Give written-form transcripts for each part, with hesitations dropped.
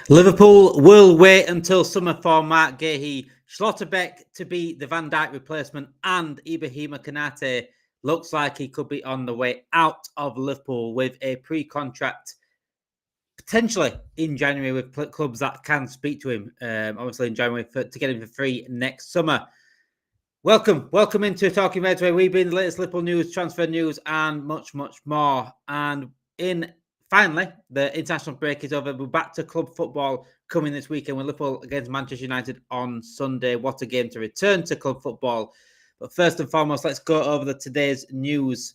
Liverpool will wait until summer for Marc Guehi, Schlotterbeck to be the Van Dijk replacement, and Ibrahima Konate looks like he could be on the way out of Liverpool with a pre-contract potentially in January with clubs that can speak to him. Obviously in January to get him for free next summer. Welcome into Talking Reds, where we bring the latest Liverpool news, transfer news, and much more. And finally, the international break is over. We're back to club football coming this weekend with Liverpool against Manchester United on Sunday. What a game to return to club football. But first and foremost, let's go over today's news.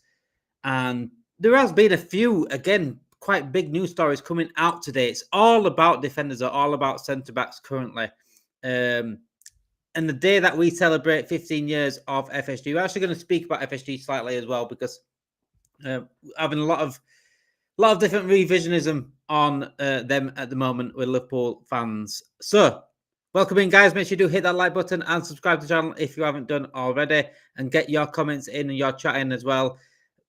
And there has been a few, again, quite big news stories coming out today. It's all about defenders, or all about centre-backs currently. And the day that we celebrate 15 years of FSG, we're actually going to speak about FSG slightly as well, because having a lot of different revisionism on them at the moment with Liverpool fans. So, welcome in, guys. Make sure you do hit that like button and subscribe to the channel if you haven't done already, and get your comments in and your chat in as well,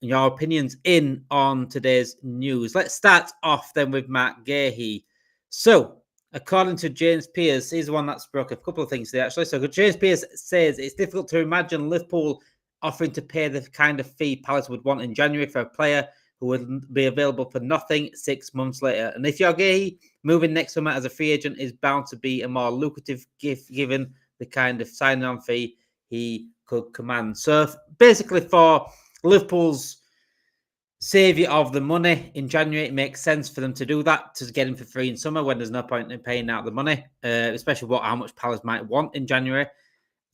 and your opinions in on today's news. Let's start off then with Marc Guehi. So, according to James Pearce, he's the one that spoke a couple of things today, actually. So James Pearce says it's difficult to imagine Liverpool offering to pay the kind of fee Palace would want in January for a player who would be available for nothing 6 months later. And if you're Guhei, moving next summer as a free agent is bound to be a more lucrative gift given the kind of sign-on fee he could command. So basically, for Liverpool's saviour of the money in January, it makes sense for them to do that, to get him for free in summer when there's no point in paying out the money, especially how much Palace might want in January.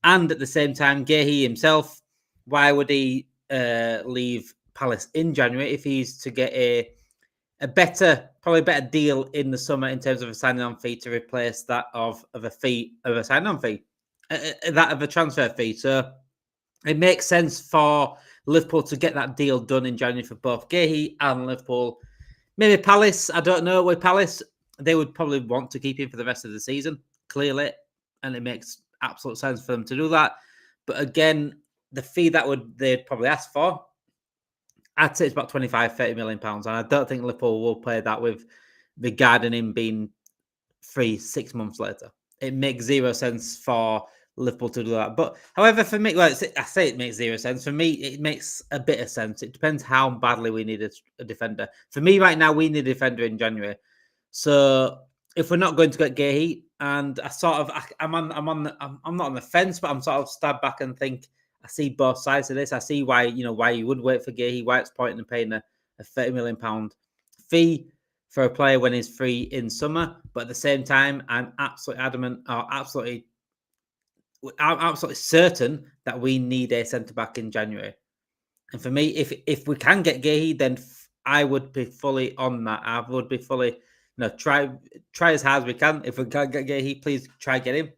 And at the same time, Guehi himself, why would he leave Palace in January if he's to get a probably better deal in the summer in terms of a signing-on fee to replace that of a signing-on fee, that of a transfer fee. So it makes sense for Liverpool to get that deal done in January for both Guehi and Liverpool. Maybe Palace, I don't know. With Palace, they would probably want to keep him for the rest of the season, clearly, and it makes absolute sense for them to do that. But again, the fee that they'd probably ask for, I'd say it's about 25, 30 million pounds, and I don't think Liverpool will play that with regarding him being free 6 months later. It makes zero sense for Liverpool to do that. But however, for me, I say it makes zero sense. For me, it makes a bit of sense. It depends how badly we need a defender. For me, right now, we need a defender in January. So if we're not going to get Guehi, and I'm not on the fence, but I'm sort of stab back and think I see both sides of this. I see why you would wait for Guehi, why it's pointing and paying a 30 million pound fee for a player when he's free in summer. But at the same time, I'm absolutely adamant, or I'm absolutely certain that we need a centre-back in January. And for me, if we can get Guehi, then I would be fully on that. I would be fully, try as hard as we can. If we can't get Guehi, please try get him.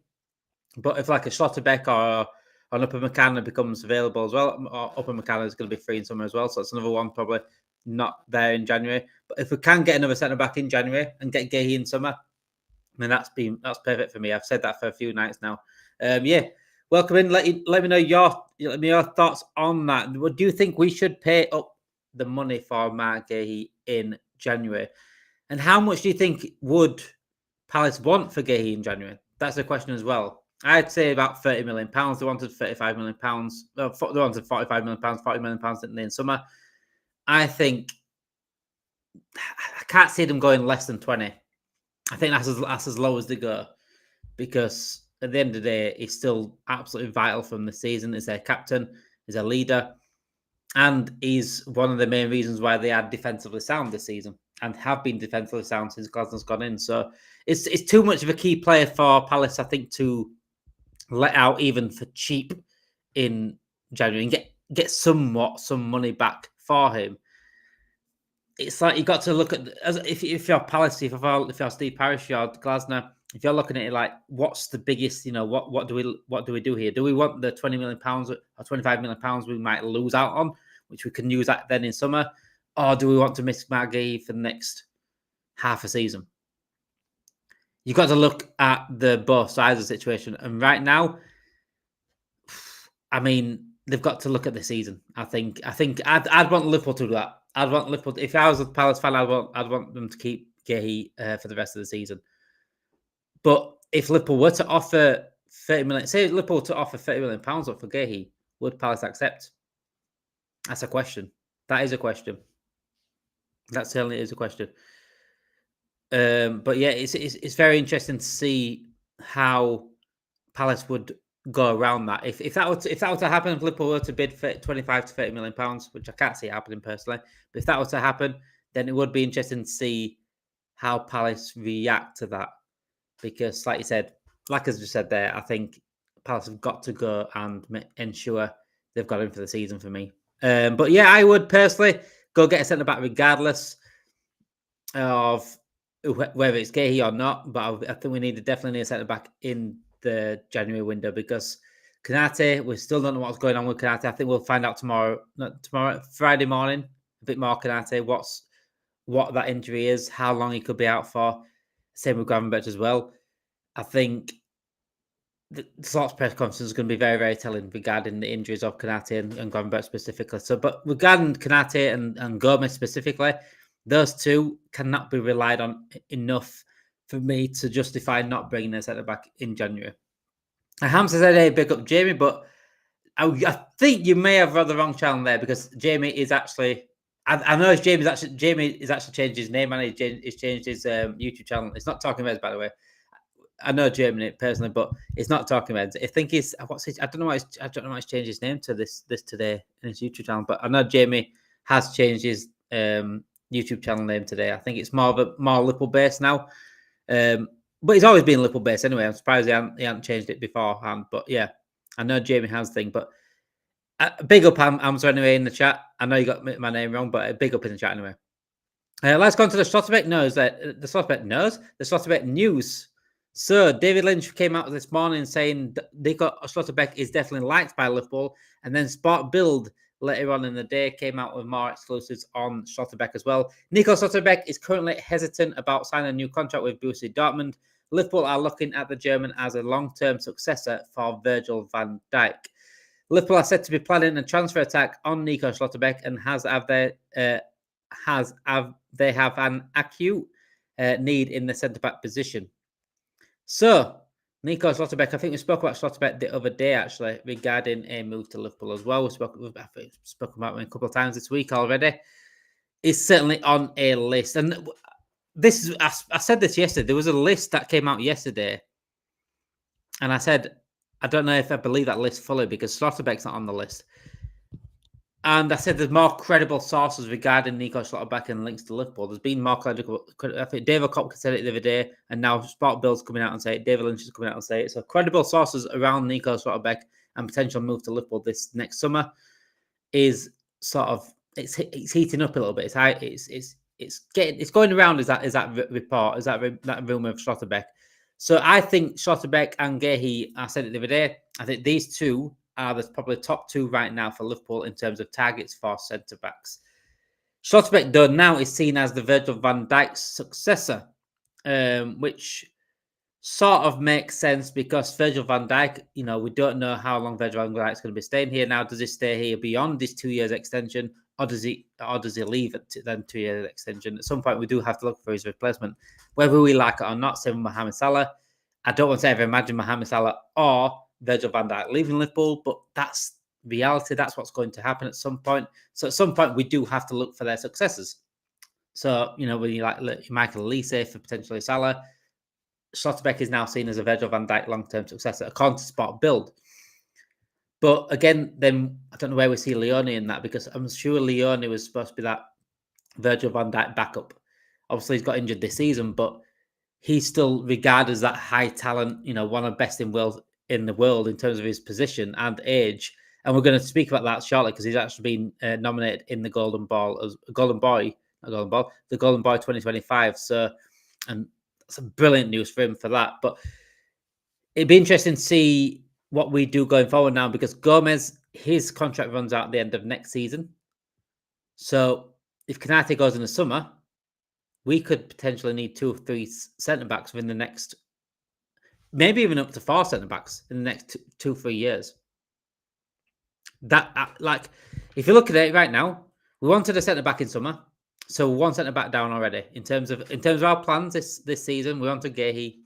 But if like a Schlotterbeck or an Upamecano becomes available as well, or Upamecano is going to be free in summer as well, so it's another one probably not there in January. But if we can get another centre-back in January and get Guehi in summer, then that's perfect for me. I've said that for a few nights now. Welcome in. Let me know your thoughts on that. Do you think we should pay up the money for Marc Guehi in January? And how much do you think would Palace want for Guehi in January? That's a question as well. I'd say about £30 million. They wanted £35 million. They wanted £45 million, £40 million in summer. I think I can't see them going less than 20. I think that's as low as they go, because at the end of the day, he's still absolutely vital from the season. He's their captain, he's a leader, and he's one of the main reasons why they are defensively sound this season and have been defensively sound since Glasnow's gone in. So it's too much of a key player for Palace, I think, to let out even for cheap in January and get some money back for him. It's like you got to look at, if you're Palace, if you're Steve Parish, you're Glasnow, if you're looking at it like, what's the biggest, what do we do here? Do we want the £20 million or £25 million we might lose out on, which we can use that then in summer, or do we want to miss Marc Guehi for the next half a season? You've got to look at the both sides of the situation, and right now, I mean, they've got to look at the season. I think I'd want Liverpool to do that. I'd want Liverpool. If I was a Palace fan, I'd want them to keep Guehi for the rest of the season. But if Liverpool were to offer 30 million, say Liverpool to offer 30 million pounds up for Guehi, would Palace accept? That's a question. That is a question. That certainly is a question. But yeah, it's very interesting to see how Palace would go around that. If that were to happen, if Liverpool were to bid for 25 to 30 million pounds, which I can't see happening personally, but if that were to happen, then it would be interesting to see how Palace react to that. Because, like you said, like as just said there, I think Palace have got to go and ensure they've got him for the season for me. But yeah, I would personally go get a centre back regardless of whether it's Guhei or not. But I think we definitely need a centre back in the January window because Konate, we still don't know what's going on with Konate. I think we'll find out Friday morning, a bit more Konate, what that injury is, how long he could be out for. Same with Gravenberch as well. I think the Slot's press conference is going to be very, very telling regarding the injuries of Konate and Gravenberch specifically. So, but regarding Konate and Gomez specifically, those two cannot be relied on enough for me to justify not bringing a centre back in January. Hamza said, "Hey, big up Jamie," but I think you may have read the wrong channel there because Jamie is actually. I know Jamie is actually changed his name and he's changed his YouTube channel. It's not Talking Reds, by the way. I know Jamie personally, but it's not Talking Reds. I think he's I don't know why he's changed his name to this today in his YouTube channel. But I know Jamie has changed his YouTube channel name today. I think it's more Liverpool based now. But he's always been Liverpool based anyway. I'm surprised he hadn't changed it beforehand. But yeah, I know Jamie has thing, but. Big up, Hamza, anyway, in the chat. I know you got my name wrong, but big up in the chat anyway. Let's go on to the Schlotterbeck news. The Schlotterbeck news. So, David Lynch came out this morning saying Nico Schlotterbeck is definitely liked by Liverpool. And then Sport Build later on in the day came out with more exclusives on Schlotterbeck as well. Nico Schlotterbeck is currently hesitant about signing a new contract with Borussia Dortmund. Liverpool are looking at the German as a long-term successor for Virgil van Dijk. Liverpool are said to be planning a transfer attack on Nico Schlotterbeck and they have an acute need in the centre-back position. So, Nico Schlotterbeck, I think we spoke about Schlotterbeck the other day, actually, regarding a move to Liverpool as well. We've spoken about him a couple of times this week already. He's certainly on a list. And I said this yesterday. There was a list that came out yesterday. And I said, I don't know if I believe that list fully because Schlotterbeck's not on the list. And I said there's more credible sources regarding Nico Schlotterbeck and links to Liverpool. There's been more credible. I think David Kopka said it the other day, and now Sport Bill's coming out and say it. David Lynch is coming out and say it. So credible sources around Nico Schlotterbeck and potential move to Liverpool this next summer is sort of it's heating up a little bit. It's going around. Is that report? Is that rumor of Schlotterbeck? So I think Schlotterbeck and Guehi, I said it the other day, I think these two are the probably top two right now for Liverpool in terms of targets for centre-backs. Schlotterbeck, though, now is seen as the Virgil van Dijk's successor, which sort of makes sense because Virgil van Dijk, we don't know how long Virgil van Dijk's going to be staying here now. Does he stay here beyond this 2 years extension or does he leave at then 2 years extension? At some point, we do have to look for his replacement, whether we like it or not. Same with Mohamed Salah. I don't want to ever imagine Mohamed Salah or Virgil van Dijk leaving Liverpool, but that's reality. That's what's going to happen at some point. So at some point, we do have to look for their successors. So, when you like Michael Olise for potentially Salah, Schlotterbeck is now seen as a Virgil van Dijk long-term successor, according to Sport Build. But again, then I don't know where we see Leone in that because I'm sure Leone was supposed to be that Virgil van Dijk backup. Obviously, he's got injured this season, but he's still regarded as that high talent, one of the best in the world in terms of his position and age. And we're going to speak about that shortly because he's actually been nominated in the Golden Boy 2025. So, and some brilliant news for him for that. But it'd be interesting to see what we do going forward now because Gomez, his contract runs out at the end of next season. So if Konate goes in the summer, we could potentially need 2 or 3 centre-backs within the next, maybe even up to 4 centre-backs in the next 2 or 3 years. That, if you look at it right now, we wanted a centre-back in summer. So 1 centre-back down already. In terms of our plans this season, we wanted Guhei.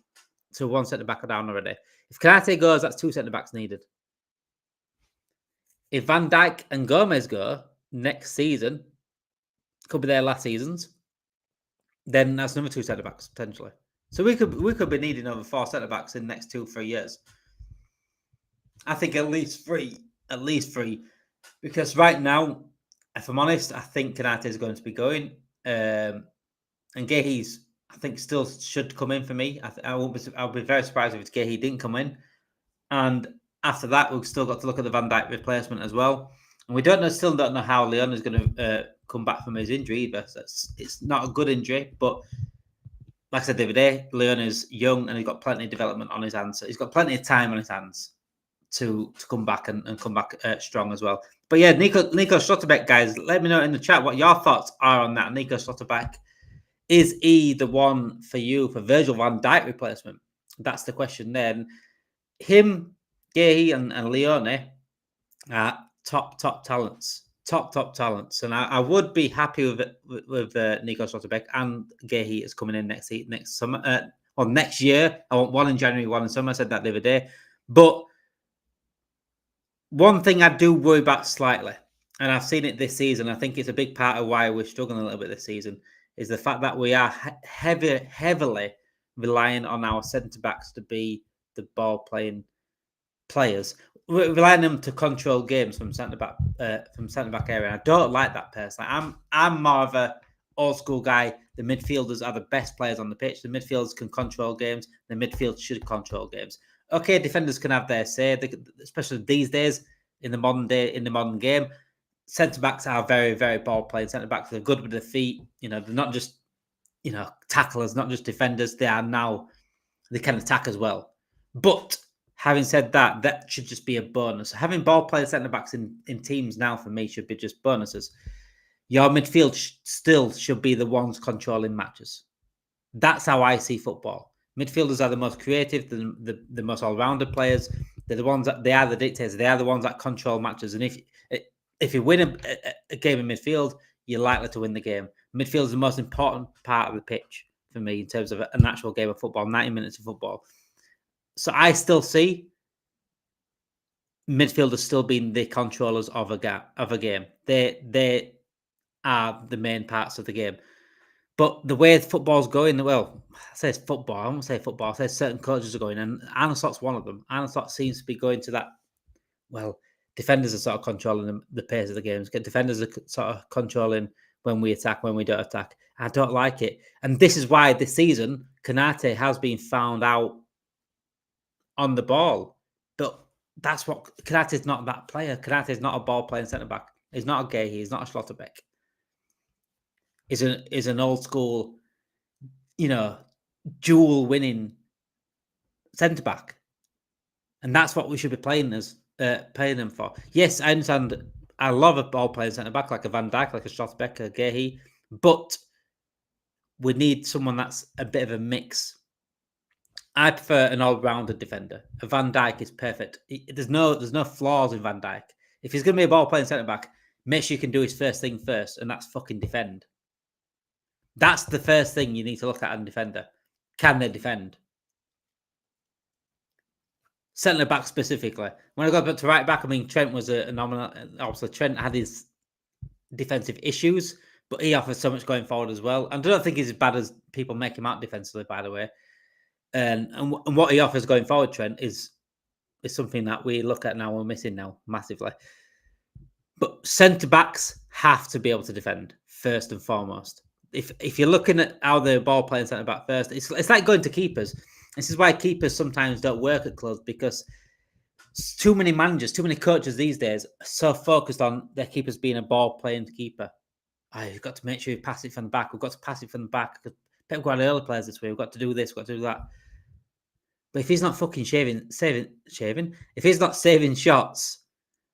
So one centre-back down already. If Konate goes, that's 2 centre-backs needed. If Van Dijk and Gomez go next season, could be their last seasons, then that's another 2 centre-backs, potentially. So we could be needing over 4 centre-backs in the next 2-3 years. I think at least 3. At least 3. Because right now, if I'm honest, I think Konate is going to be going. And Guehi's, I think, still should come in for me. I'll be very surprised if Guehi didn't come in. And after that, we've still got to look at the Van Dijk replacement as well. And we still don't know how Leon is going to come back from his injury either. So it's not a good injury, but like I said the other day, Leon is young and he's got plenty of development on his hands. So he's got plenty of time on his hands to come back and come back strong as well. But yeah, Nico Schlotterbeck, guys, let me know in the chat what your thoughts are on that. Nico Schlotterbeck, is he the one for you for Virgil Van Dijk replacement? That's the question then. Him, Guhei, and Leone are top talents. Top talents. And I would be happy with Nico Schlotterbeck, and Guhei is coming in next summer. Next year. I want one in January, one in summer. I said that the other day. But one thing I do worry about slightly, and I've seen it this season, I think it's a big part of why we're struggling a little bit this season, is the fact that we are heavily relying on our centre-backs to be the ball-playing players. We're relying on them to control games from centre-back area. I don't like that personally. I'm more of a old-school guy. The midfielders are the best players on the pitch. The midfielders can control games. The midfield should control games. Okay, defenders can have their say, especially these days in the modern game. Centre backs are very, very ball playing. Centre backs, they're good with their feet. They're not just tacklers, not just defenders. They can attack as well. But having said that, that should just be a bonus. Having ball playing centre backs in teams now for me should be just bonuses. Your midfield still should be the ones controlling matches. That's how I see football. Midfielders are the most creative, the most all-rounded players. They're the ones they are the dictators. They are the ones that control matches. And if you win a game in midfield, you're likely to win the game. Midfield is the most important part of the pitch for me in terms of an actual game of football, 90 minutes of football. So I still see midfielders still being the controllers of a game. They are the main parts of the game. But the way football's going, well, I say football. I won't say football. I say certain coaches are going, and Arne Slot's one of them. Arne Slot seems to be going to that. Well, defenders are sort of controlling the pace of the games. Defenders are sort of controlling when we attack, when we don't attack. I don't like it, and this is why this season Konate has been found out on the ball. But that's what Konate is not that player. Konate is not a ball playing centre back. He's not a Guhei. He's not a Schlotterbeck. Is an old school, dual winning centre back, and that's what we should be paying them for. Yes, I understand. I love a ball playing centre back like a Van Dijk, like a Schlotterbeck, a Guhei, but we need someone that's a bit of a mix. I prefer an all-rounded defender. A Van Dijk is perfect. There's no flaws in Van Dijk. If he's going to be a ball playing centre back, make sure you can do his first thing first, and that's fucking defend. That's the first thing you need to look at in a defender. Can they defend? Centre back specifically. When I go back to right back, I mean, Trent was a nominal. Obviously, Trent had his defensive issues, but he offers so much going forward as well. And I don't think he's as bad as people make him out defensively, by the way. And what he offers going forward, Trent, is something that we look at now. We're missing now massively. But centre backs have to be able to defend first and foremost. If you're looking at how the ball playing centre back first, it's like going to keepers. This is why keepers sometimes don't work at clubs, because too many managers, too many coaches these days are so focused on their keepers being a ball playing keeper. You've got to make sure you pass it from the back. We've got to pass it from the back. Pep Guardiola plays this way. We've got to do this. We've got to do that. But if he's not fucking saving, if he's not saving shots,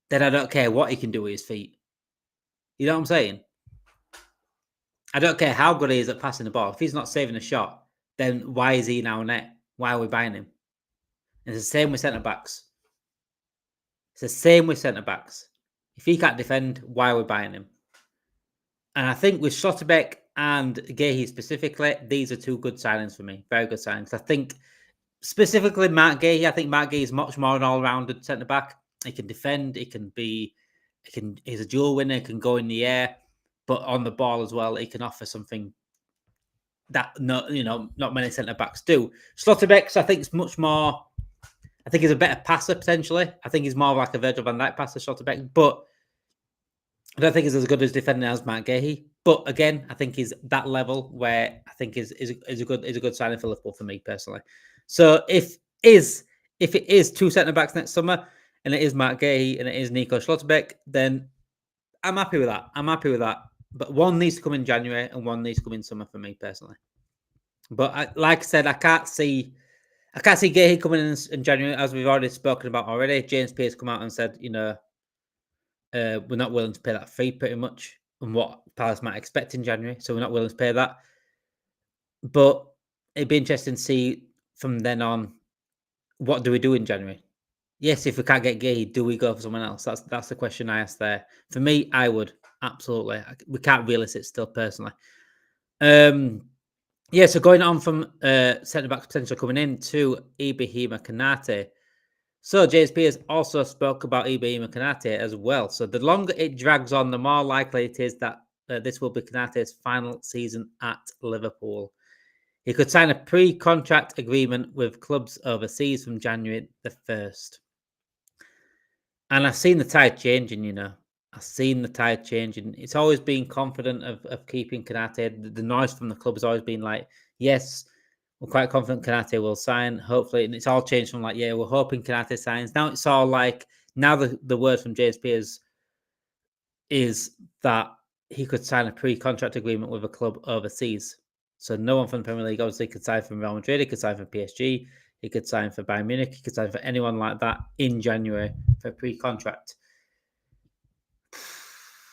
then I don't care what he can do with his feet. You know what I'm saying? I don't care how good he is at passing the ball. If he's not saving a shot, then why is he now net? Why are we buying him? And it's the same with centre-backs. If he can't defend, why are we buying him? And I think with Schlotterbeck and Guehi specifically, these are two good signings for me. Very good signings. I think specifically Marc Guehi. I think Marc Guehi is much more an all-rounded centre back. He can defend. He's a dual winner. He can go in the air, but on the ball as well, he can offer something that not many centre backs do. Schlotterbeck, I think, is much more. I think he's a better passer potentially. I think he's more like a Virgil Van Dijk passer, Schlotterbeck, but I don't think he's as good as defending as Marc Guehi. But again, I think he's that level where I think is a good signing for Liverpool for me personally. So if it is two centre backs next summer and it is Marc Guehi and it is Nico Schlotterbeck, then I'm happy with that. But one needs to come in January and one needs to come in summer for me personally. But like I said, I can't see Guehi coming in January, as we've already spoken about already. James Pearce come out and said, we're not willing to pay that fee pretty much and what Palace might expect in January. So we're not willing to pay that. But it'd be interesting to see from then on, what do we do in January? Yes, if we can't get Guehi, do we go for someone else? That's the question I asked there. For me, I would. Absolutely. We can't really sit still personally. So going on from centre-backs potentially coming in to Ibrahima Konate. So JSP has also spoke about Ibrahima Konate as well. So the longer it drags on, the more likely it is that this will be Konate's final season at Liverpool. He could sign a pre-contract agreement with clubs overseas from January the 1st. And I've seen the tide changing, I've seen the tide changing. It's always been confident of keeping Konate. The noise from the club has always been like, yes, we're quite confident Konate will sign, hopefully. And it's all changed from like, yeah, we're hoping Konate signs. Now it's all like, now the word from JSP is that he could sign a pre-contract agreement with a club overseas. So no one from the Premier League obviously could sign from Real Madrid, he could sign for PSG, he could sign for Bayern Munich, he could sign for anyone like that in January for a pre-contract.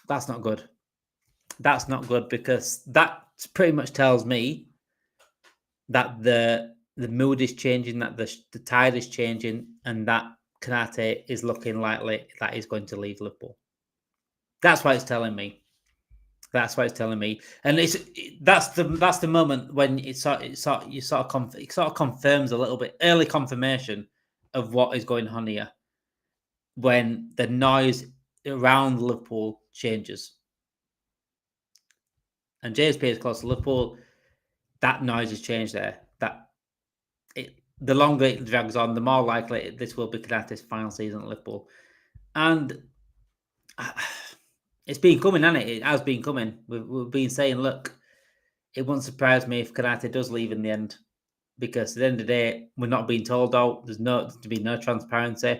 That's not good. That's not good because that pretty much tells me that the mood is changing, that the tide is changing, and that Konate is looking likely that he's going to leave Liverpool. That's what it's telling me. That's what it's telling me, and that's the moment when it sort of confirms a little bit early confirmation of what is going on here. When the noise around Liverpool changes, and JSP is close to Liverpool, that noise has changed there. The longer it drags on, the more likely this will be Konate's final season at Liverpool, and it's been coming, hasn't it? It has been coming. We've been saying, look, it wouldn't surprise me if Konate does leave in the end, because at the end of the day, we're not being told out. There's to be no transparency.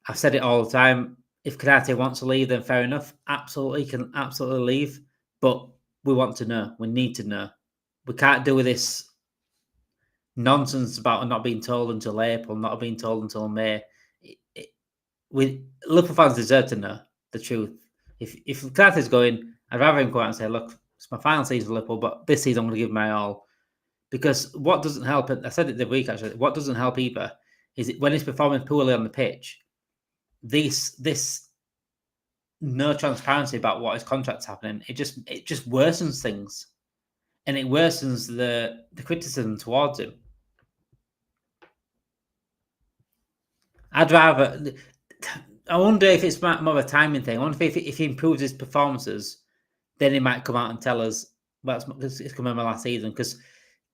I've said it all the time. If Konate wants to leave, then fair enough. Absolutely, he can absolutely leave. But we want to know. We need to know. We can't do this nonsense about not being told until April, not being told until May. Liverpool fans deserve to know the truth. If Konate's going, I'd rather him go out and say, look, it's my final season for Liverpool, but this season I'm going to give my all. Because what doesn't help, I said it the week actually, what doesn't help either is when he's performing poorly on the pitch, this no transparency about what his contract's happening, it just worsens things. And it worsens the criticism towards him. I wonder if it's more of a timing thing. I wonder if he improves his performances, then he might come out and tell us, well, it's coming my last season. Because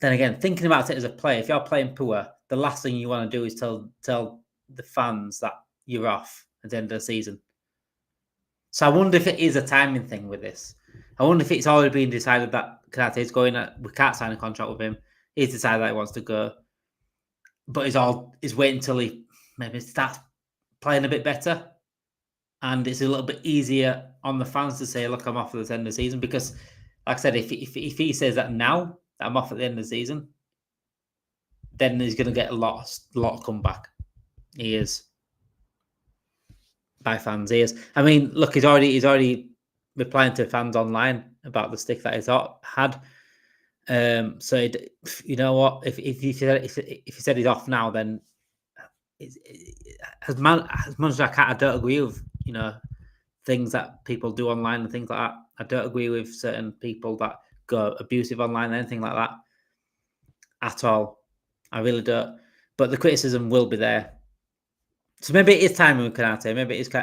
then again, thinking about it as a player, if you're playing poor, the last thing you want to do is tell the fans that you're off at the end of the season. So I wonder if it is a timing thing with this. I wonder if it's already been decided that Konate is going, we can't sign a contract with him. He's decided that he wants to go. But he's waiting until he maybe starts playing a bit better. And it's a little bit easier on the fans to say, look, I'm off at the end of the season. Because, like I said, if he says that now, that I'm off at the end of the season, then he's going to get a lot of comeback. He is. By fans' ears. I mean, look, he's already replying to fans online about the stick that he's had. So you know what? If he said he's off now, then as much as I don't agree with things that people do online and things like that. I don't agree with certain people that go abusive online, anything like that at all. I really don't. but the criticism will be there. So maybe it is time with Konate.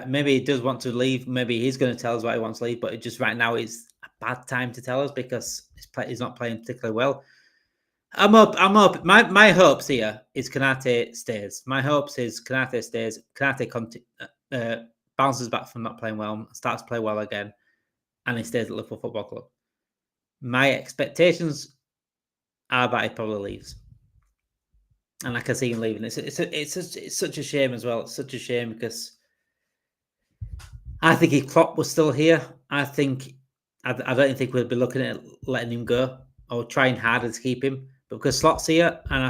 Maybe he does want to leave. Maybe he's going to tell us why he wants to leave. But it just right now is a bad time to tell us because he's not playing particularly well. I'm up. My hopes here is Konate stays. My hopes is Konate stays. Konate bounces back from not playing well, starts to play well again, and he stays at Liverpool Football Club. My expectations are that he probably leaves. And I can see him leaving. It's such a shame as well. It's such a shame because I think if Klopp was still here, I don't think we'd be looking at letting him go or trying harder to keep him. But because Slot's here, and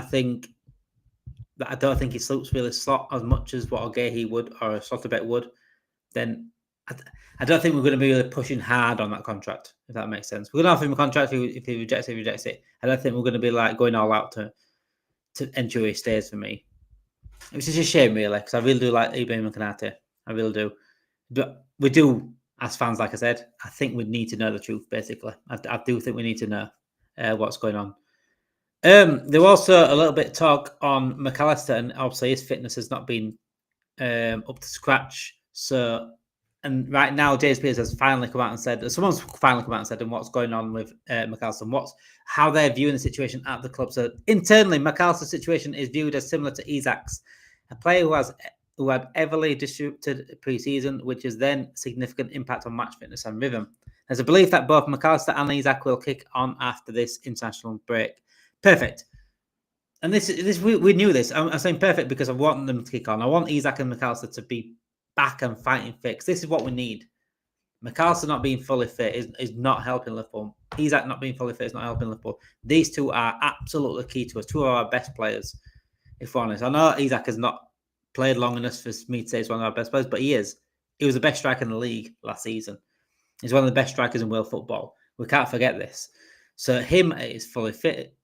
I don't think he suits really Slot as much as what a Guehi would or a Schlotterbeck would, then I don't think we're going to be really pushing hard on that contract, if that makes sense. We're going to offer him a contract. If he rejects it, I don't think we're going to be like going all out to ensure he stays for me. Which is a shame, really, because I really do like Ibrahima Konate. I really do. But we do, as fans, like I said, I think we need to know the truth, basically. I do think we need to know what's going on. There was also a little bit of talk on McAllister, and obviously his fitness has not been up to scratch. So, and right now, James Pierce has finally come out and said, someone's finally come out and said, and what's going on with McAllister, and how they're viewing the situation at the club. So internally, McAllister's situation is viewed as similar to Isak's, a player who had heavily disrupted pre-season, which has then significant impact on match fitness and rhythm. There's a belief that both McAllister and Isak will kick on after this international break. Perfect. And we knew this. I'm saying perfect because I want them to kick on. I want Isak and McAllister to be back and fighting fit. This is what we need. McAllister not being fully fit is not helping Liverpool. Isak not being fully fit is not helping Liverpool. These two are absolutely key to us. Two of our best players, if we're honest. I know Isak has not played long enough for me to say he's one of our best players, but he is. He was the best striker in the league last season. He's one of the best strikers in world football. We can't forget this. So him is fully fit,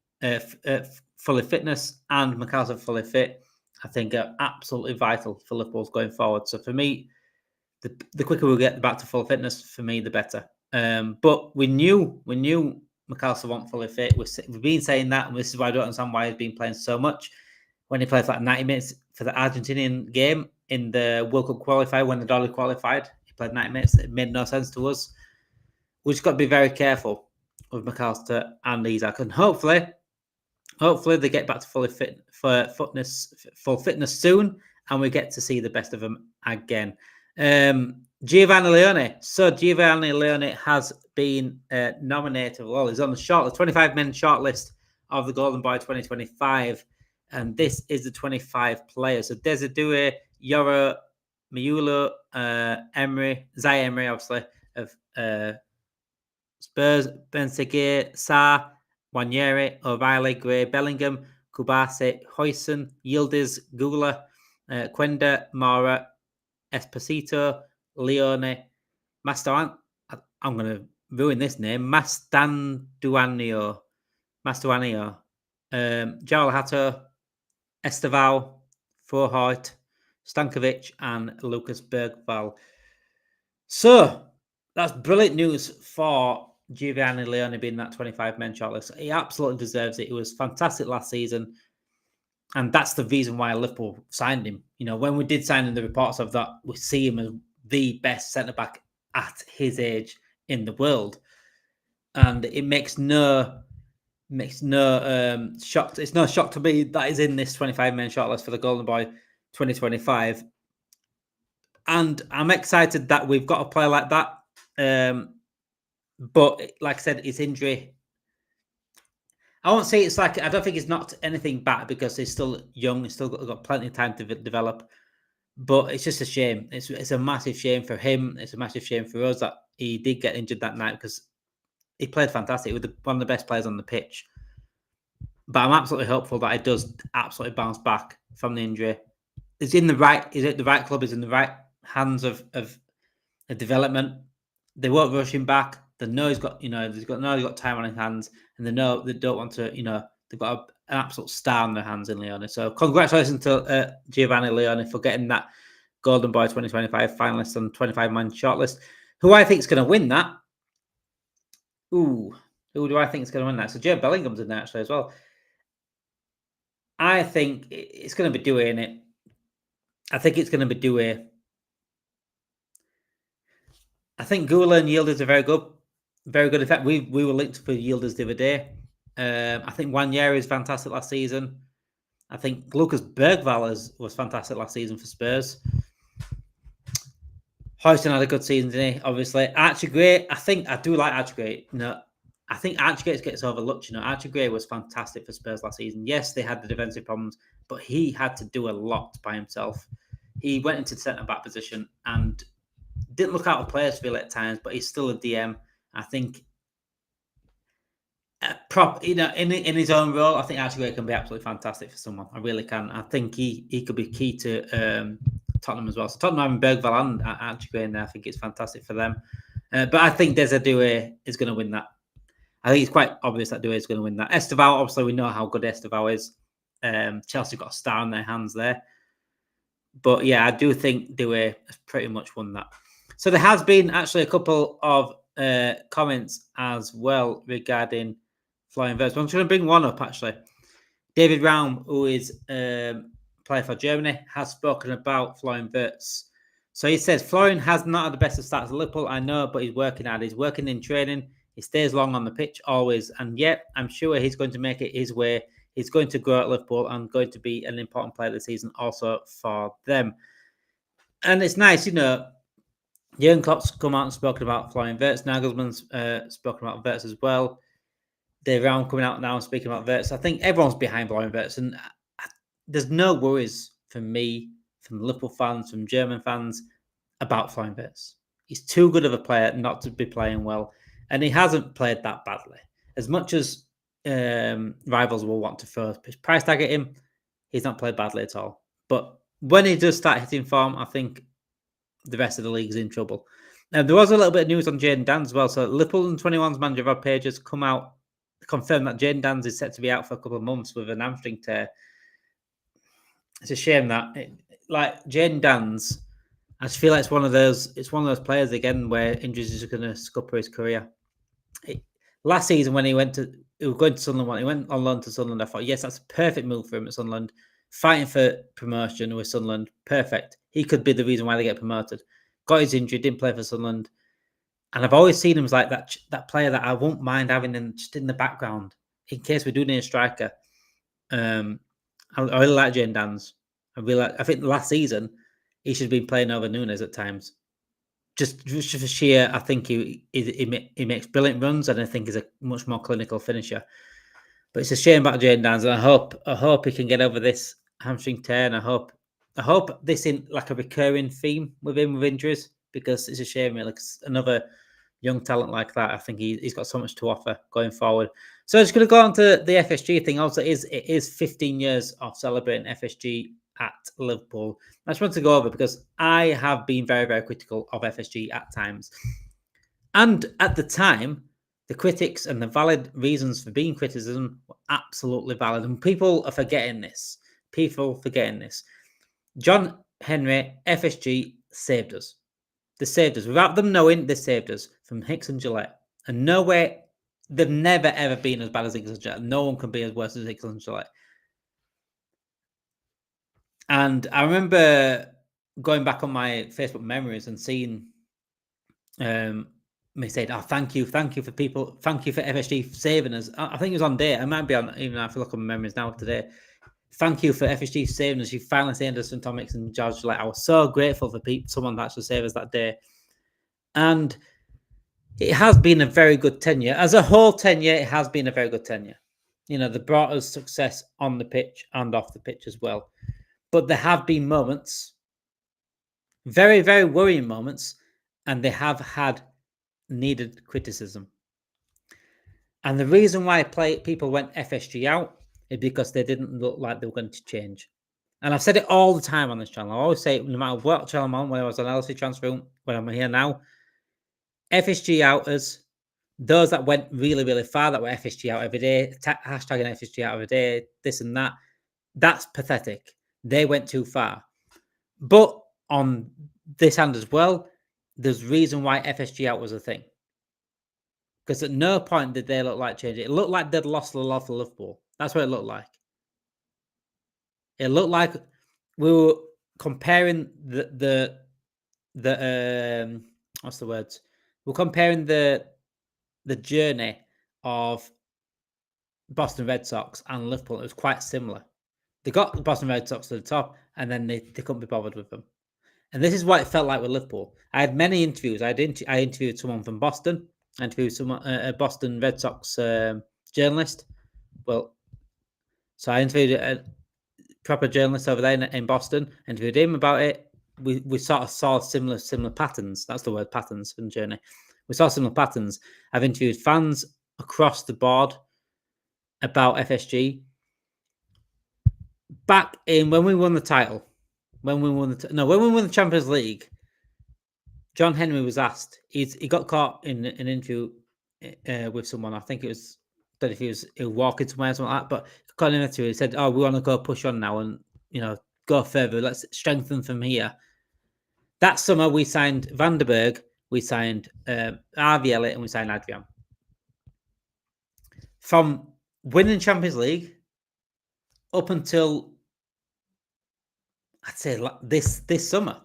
fully fitness, and McAllister fully fit, I think are absolutely vital for Liverpool's going forward. So for me, the quicker we get back to full fitness, for me, the better. But we knew McAllister wasn't fully fit. We've been saying that, and this is why I don't understand why he's been playing so much. When he played for like 90 minutes for the Argentinian game in the World Cup qualifier, when the Dolly qualified, he played 90 minutes. It made no sense to us. We just got to be very careful with McAllister and Isak, and hopefully they get back to full fitness soon, and we get to see the best of them again. Giovanni Leone. So Giovanni Leone has been nominated. Well, he's on the 25-man shortlist of the Golden Boy 2025. And this is the 25 players. So Desiree, Yoro, Miulo, Zai Emery, obviously, of Spurs, Benseguir, Sarr, Wanyeri, O'Reilly, Gray, Bellingham, Kubase, Hoyson, Yildiz, Gula, Quenda, Mora, Esposito, Leone, Mastoan. I'm going to ruin this name. Mastanduanio, Joel Hatter, Esteval, Froholt, Stankovic, and Lucas Bergval. So that's brilliant news for Giovanni Leone being that 25-man shortlist. He absolutely deserves it. He was fantastic last season. And that's the reason why Liverpool signed him. You know, when we did sign him, the reports of that, we see him as the best centre-back at his age in the world. And it makes no shock. It's no shock to me that he's in this 25-man shortlist for the Golden Boy 2025. And I'm excited that we've got a player like that. But like I said, his injury, I won't say I don't think it's not anything bad because he's still young. He's still got plenty of time to develop. But it's just a shame. It's a massive shame for him. It's a massive shame for us that he did get injured that night because he played fantastic. He was one of the best players on the pitch. But I'm absolutely hopeful that he does absolutely bounce back from the injury. Is it the right club? Is in the right hands of development. They won't rush him back. They know he's got time on his hands, and they know they don't want to, they've got an absolute star on their hands in Leone. So congratulations to Giovanni Leone for getting that Golden Boy 2025 finalist on 25-man shortlist. Who I think is going to win that? Who do I think is going to win that? So Jude Bellingham's in there actually as well. I think it's going to be Guhei, innit? I think it's going to be Guhei. I think Gula and Yildiz are very good. Very good. In fact, we were linked for Yildiz the other day. I think Wanyeri is fantastic last season. I think Lucas Bergwall was fantastic last season for Spurs. Houston had a good season, didn't he? Obviously. Archie Gray, I do like Archie Gray. No, I think Archie Gray gets overlooked. Archie Gray was fantastic for Spurs last season. Yes, they had the defensive problems, but he had to do a lot by himself. He went into the centre-back position and didn't look out of place for at times, but he's still a DM. I think in his own role, I think Archie Gray can be absolutely fantastic for someone. I really can. I think he could be key to Tottenham as well. So Tottenham having Bergvall and Archie Gray in there, I think it's fantastic for them. But I think Desiree is going to win that. I think it's quite obvious that Doué is going to win that. Esteval, obviously, we know how good Esteval is. Chelsea got a star in their hands there. But yeah, I do think Doué has pretty much won that. So there has been actually a couple of comments as well regarding Florian Wirtz. I'm just going to bring one up, actually. David Raum, who is player for Germany, has spoken about Florian Wirtz. So he says, Florian has not had the best of starts at Liverpool, I know, but he's working hard. He's working in training. He stays long on the pitch, always. And yet, I'm sure he's going to make it his way. He's going to grow at Liverpool and going to be an important player this season also for them. And it's nice, Jurgen Klopp's come out and spoken about Florian Wirtz. Nagelsmann's spoken about Wirtz as well. Dave Raum coming out now and speaking about Wirtz. I think everyone's behind Florian Wirtz. And there's no worries from me, from Liverpool fans, from German fans about Florian Wirtz. He's too good of a player not to be playing well. And he hasn't played that badly. As much as rivals will want to throw a price tag at him, he's not played badly at all. But when he does start hitting form, I think the rest of the league is in trouble. There was a little bit of news on Jayden Danns as well. So Liverpool and 21's manager Rob Page has come out to confirm that Jayden Danns is set to be out for a couple of months with an hamstring tear. It's a shame that, Jayden Danns, I just feel like it's one of those players again where injuries are going to scupper his career. Last season when he was going to Sunderland, he went on loan to Sunderland. I thought, yes, that's a perfect move for him at Sunderland. Fighting for promotion with Sunderland, perfect. He could be the reason why they get promoted. Got his injury, didn't play for Sunderland, and I've always seen him as like that player that I won't mind having just in the background in case we do need a striker. I really like Jayden Danns. I think last season he should have been playing over Nunes at times. Just for sheer, I think he makes brilliant runs, and I think he's a much more clinical finisher. But it's a shame about Jayden Danns, and I hope he can get over this hamstring tear, and I hope this isn't like a recurring theme with him with injuries, because it's a shame. Like another young talent like that, I think he's got so much to offer going forward. So I'm just going to go on to the FSG thing. Also, it is 15 years of celebrating FSG at Liverpool. I just want to go over because I have been very, very critical of FSG at times. And at the time, the critics and the valid reasons for being criticism were absolutely valid. And people are forgetting this. John Henry, FSG, saved us. They saved us. Without them knowing, they saved us from Hicks and Gillette. And nowhere, they've never, ever been as bad as Hicks and Gillette. No one can be as worse as Hicks and Gillette. And I remember going back on my Facebook memories and seeing me saying, "Oh, thank you for FSG saving us." I think it was on day. I might be on, even if I look at my memories now today. Thank you for FSG saving us. You finally saved us from Tom Hicks and George Gillette. I was so grateful for someone that actually saved us that day. And it has been a very good tenure. As a whole tenure, it has been a very good tenure. They brought us success on the pitch and off the pitch as well. But there have been moments, very, very worrying moments, and they have had needed criticism. And the reason why people went FSG out is because they didn't look like they were going to change. And I've said it all the time on this channel. I always say it, no matter what channel I'm on, when I was on LC Transfer Room, when I'm here now, FSG outers, those that went really, really far, that were FSG out every day, hashtagging FSG out every day, this and that, that's pathetic. They went too far. But on this hand as well, there's reason why FSG out was a thing. Because at no point did they look like changing. It looked like they'd lost the love for Liverpool. That's what it looked like. It looked like we were comparing the what's the words? We're comparing the journey of Boston Red Sox and Liverpool. It was quite similar. They got the Boston Red Sox to the top, and then they couldn't be bothered with them. And this is what it felt like with Liverpool. I had many interviews. I interviewed someone from Boston. I interviewed someone, a Boston Red Sox journalist. Well, so I interviewed a proper journalist over there in Boston. Interviewed him about it. We sort of saw similar patterns. That's the word, patterns in journey. We saw similar patterns. I've interviewed fans across the board about FSG. Back in when we won the title, when we won the Champions League, John Henry was asked. He got caught in an interview with someone. I think it was. I don't know if he was walking somewhere or something like that. But he got in an interview. He said, "Oh, we want to go push on now and go further. Let's strengthen from here." That summer, we signed Van der Berg, we signed Harvey Elliott, and we signed Adrian. From winning Champions League up until, I'd say, this summer,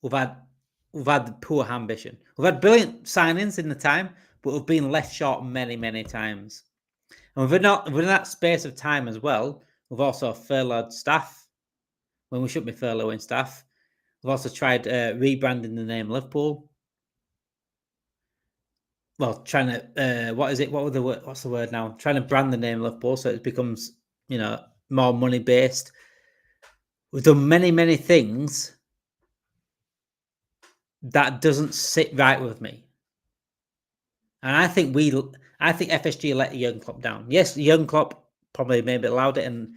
we've had poor ambition. We've had brilliant signings in the time, but we've been left short many times. And within that space of time as well, we've also furloughed staff when we shouldn't be furloughing staff. We've also tried rebranding the name Liverpool. Well, trying to what's the word now? Trying to brand the name Liverpool so it becomes more money based. We've done many things that doesn't sit right with me, and I think FSG let Jurgen Klopp down. Yes, Jurgen Klopp probably maybe allowed it and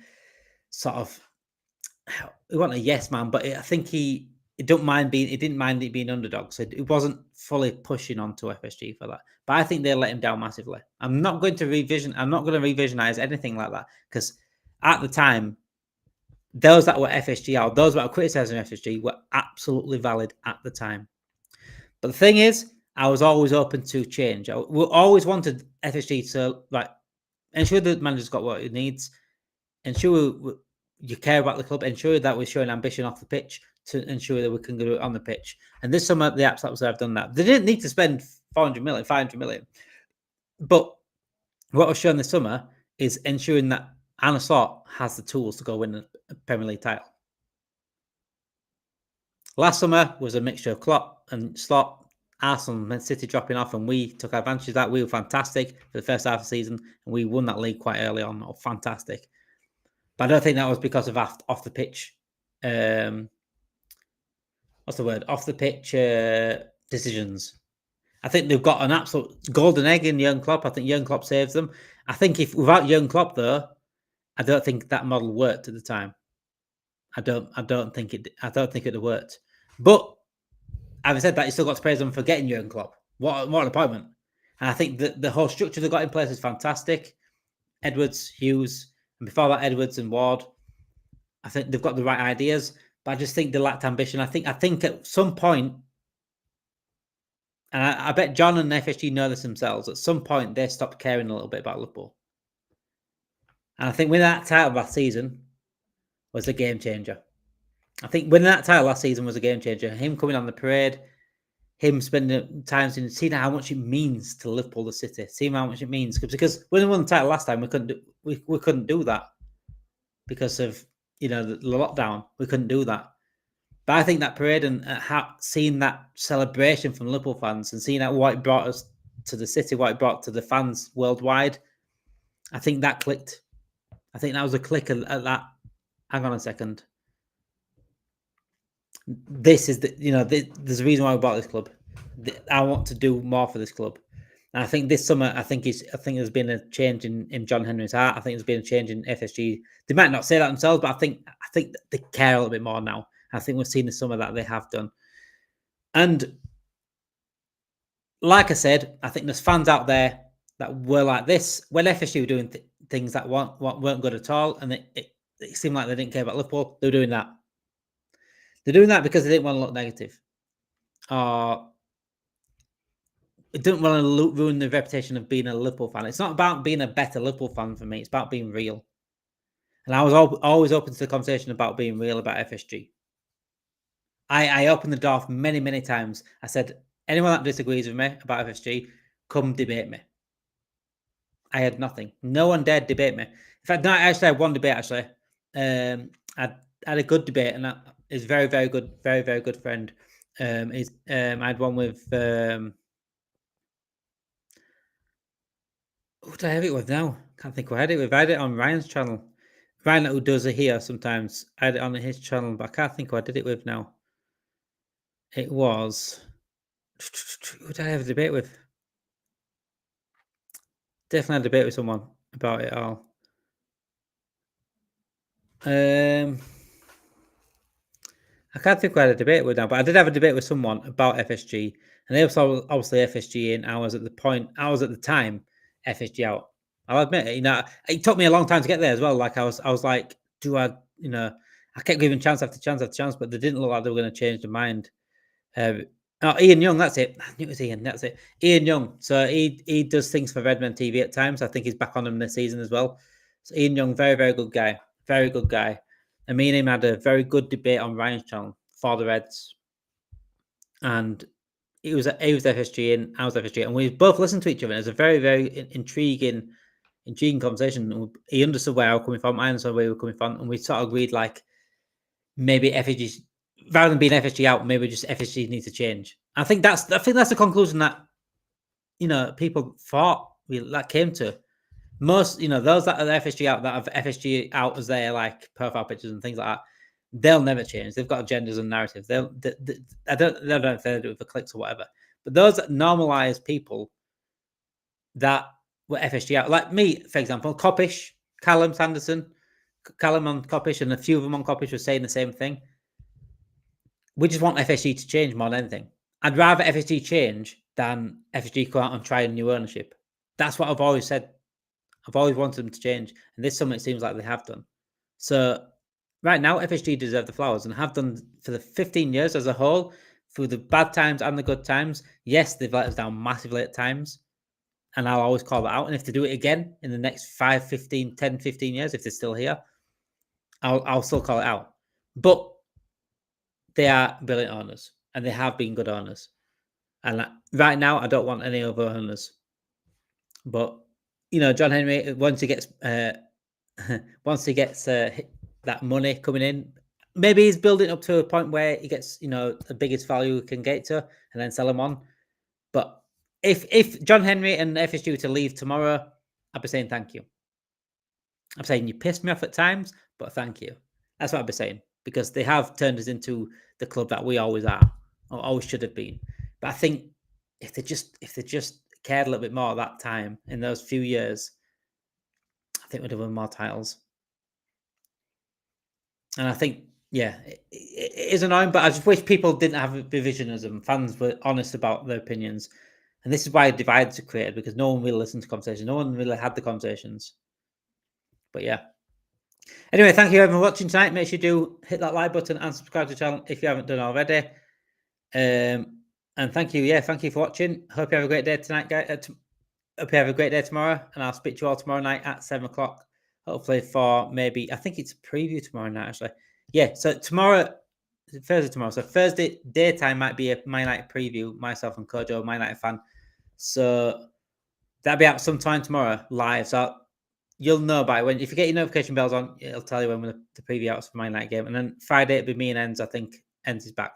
sort of he wasn't a yes man, but I think he didn't mind it being underdog, so it wasn't fully pushing onto FSG for that. But I think they let him down massively. I'm not going to revisionize anything like that because at the time, those that were FSG out, those that were criticizing FSG were absolutely valid at the time. But the thing is, I was always open to change. We always wanted FSG to ensure the manager's got what he needs, ensure you care about the club, ensure that we're showing ambition off the pitch to ensure that we can do it on the pitch. And this summer, the Absolutes have done that. They didn't need to spend 500 million. But what was shown this summer is ensuring that Arne Slot has the tools to go win a Premier League title. Last summer was a mixture of Klopp and Slot, Arsenal and Man City dropping off, and we took advantage of that. We were fantastic for the first half of the season, and we won that league quite early on. Oh, fantastic. But I don't think that was because of off the pitch. What's the word? Off the pitch decisions. I think they've got an absolute golden egg in Jurgen Klopp. I think Jurgen Klopp saves them. I think without Jurgen Klopp, though, I don't think that model worked at the time. I don't think it would have worked. But having said that, you still got to praise them for getting Jurgen Klopp. What an appointment! And I think the whole structure they got in place is fantastic. Edwards, Hughes, and before that, Edwards and Ward. I think they've got the right ideas, but I just think they lacked ambition. I think at some point, and I bet John and FSG know this themselves, at some point they stopped caring a little bit about Liverpool. And I think winning that title last season was a game changer. I think winning that title last season was a game changer. Him coming on the parade, him spending time seeing how much it means to Liverpool, the city, seeing how much it means. Because when we won the title last time, we couldn't do that because of the lockdown. We couldn't do that. But I think that parade and seeing that celebration from Liverpool fans and seeing what it brought us to the city, what it brought to the fans worldwide, I think that clicked. I think that was a click at that. Hang on a second. This is there's a reason why we bought this club. I want to do more for this club. And I think this summer, I think there's been a change in John Henry's heart. I think there's been a change in FSG. They might not say that themselves, but I think they care a little bit more now. I think we've seen this summer that they have done. And like I said, I think there's fans out there that were like this when FSG were doing things that weren't good at all, and it seemed like they didn't care about Liverpool. They were doing that. They're doing that because they didn't want to look negative. It didn't want to ruin the reputation of being a Liverpool fan. It's not about being a better Liverpool fan for me. It's about being real. And I was always open to the conversation about being real about FSG. I opened the door many, many times. I said, anyone that disagrees with me about FSG, come debate me. I had nothing. No one dared debate me. In fact, no, actually, I had one debate, actually. I had a good debate, and that is very, very good, very, very good friend. I had one with... who did I have it with now? Can't think who I had it with. I had it on Ryan's channel. Ryan, who does it here sometimes. I had it on his channel, but I can't think who I did it with now. It was... Who did I have a debate with? Definitely had a debate with someone about it all. I can't think who I had a debate with now, but I did have a debate with someone about FSG, and they were obviously FSG in. I was at the time FSG out. I'll admit it. It took me a long time to get there as well. Like I was like, do I? I kept giving chance after chance after chance, but they didn't look like they were going to change their mind. Ian Young, that's it. I knew it was Ian. That's it. Ian Young. So he does things for Redmen TV at times. I think he's back on him this season as well. So Ian Young, very, very good guy. Very good guy. And me and him had a very good debate on Ryan's channel for the Reds. And he was FSG and I was FSG. And we both listened to each other. It was a very, very intriguing conversation. He understood where I was coming from. I understood where we were coming from. And we sort of agreed like maybe FSG, rather than being FSG out, maybe just FSG needs to change. I think that's the conclusion that people thought that came to. Most, those that are FSG out, that have FSG out as their like profile pictures and things like that, they'll never change. They've got agendas and narratives. I don't know if they do it for clicks or whatever. But those that normalize people that were FSG out, like me, for example, Coppish, Callum Sanderson, Callum on Coppish, and a few of them on Coppish were saying the same thing. We just want FSG to change more than anything. I'd rather FSG change than FSG go out and try a new ownership. That's what I've always said. I've always wanted them to change, and this summer it seems like they have done. So right now, FSG deserve the flowers and have done for the 15 years as a whole, through the bad times and the good times. Yes, they've let us down massively at times, and I'll always call that out. And if they do it again in the next 5, 15, 10, 15 years, if they're still here, I'll still call it out. But they are brilliant owners, and they have been good owners. And right now, I don't want any other owners. But John Henry, once he gets that money coming in, maybe he's building up to a point where he gets the biggest value he can get to, and then sell him on. But if John Henry and FSG were to leave tomorrow, I'd be saying thank you. I'm saying you pissed me off at times, but thank you. That's what I'd be saying, because they have turned us into the club that we always are, or always should have been. But I think if they just cared a little bit more at that time, in those few years, I think we'd have won more titles. And I think, yeah, it is annoying, but I just wish people didn't have revisionism. Fans were honest about their opinions. And this is why divides are created, because no one really listened to conversations. No one really had the conversations. But yeah. Anyway, thank you everyone for watching tonight. Make sure you do hit that like button and subscribe to the channel if you haven't done already. And thank you. Yeah, thank you for watching. Hope you have a great day tonight, guys. Hope you have a great day tomorrow. And I'll speak to you all tomorrow night at 7 o'clock. Hopefully for maybe, I think it's a preview tomorrow night, actually. Yeah, so Thursday tomorrow. So Thursday daytime might be a My Night preview, myself and Kojo, My Night fan. So that'll be out sometime tomorrow, live. So you'll know about it. If you get your notification bells on, it'll tell you when the preview out for My Night game. And then Friday it'll be me and Enz, I think. Enz is back.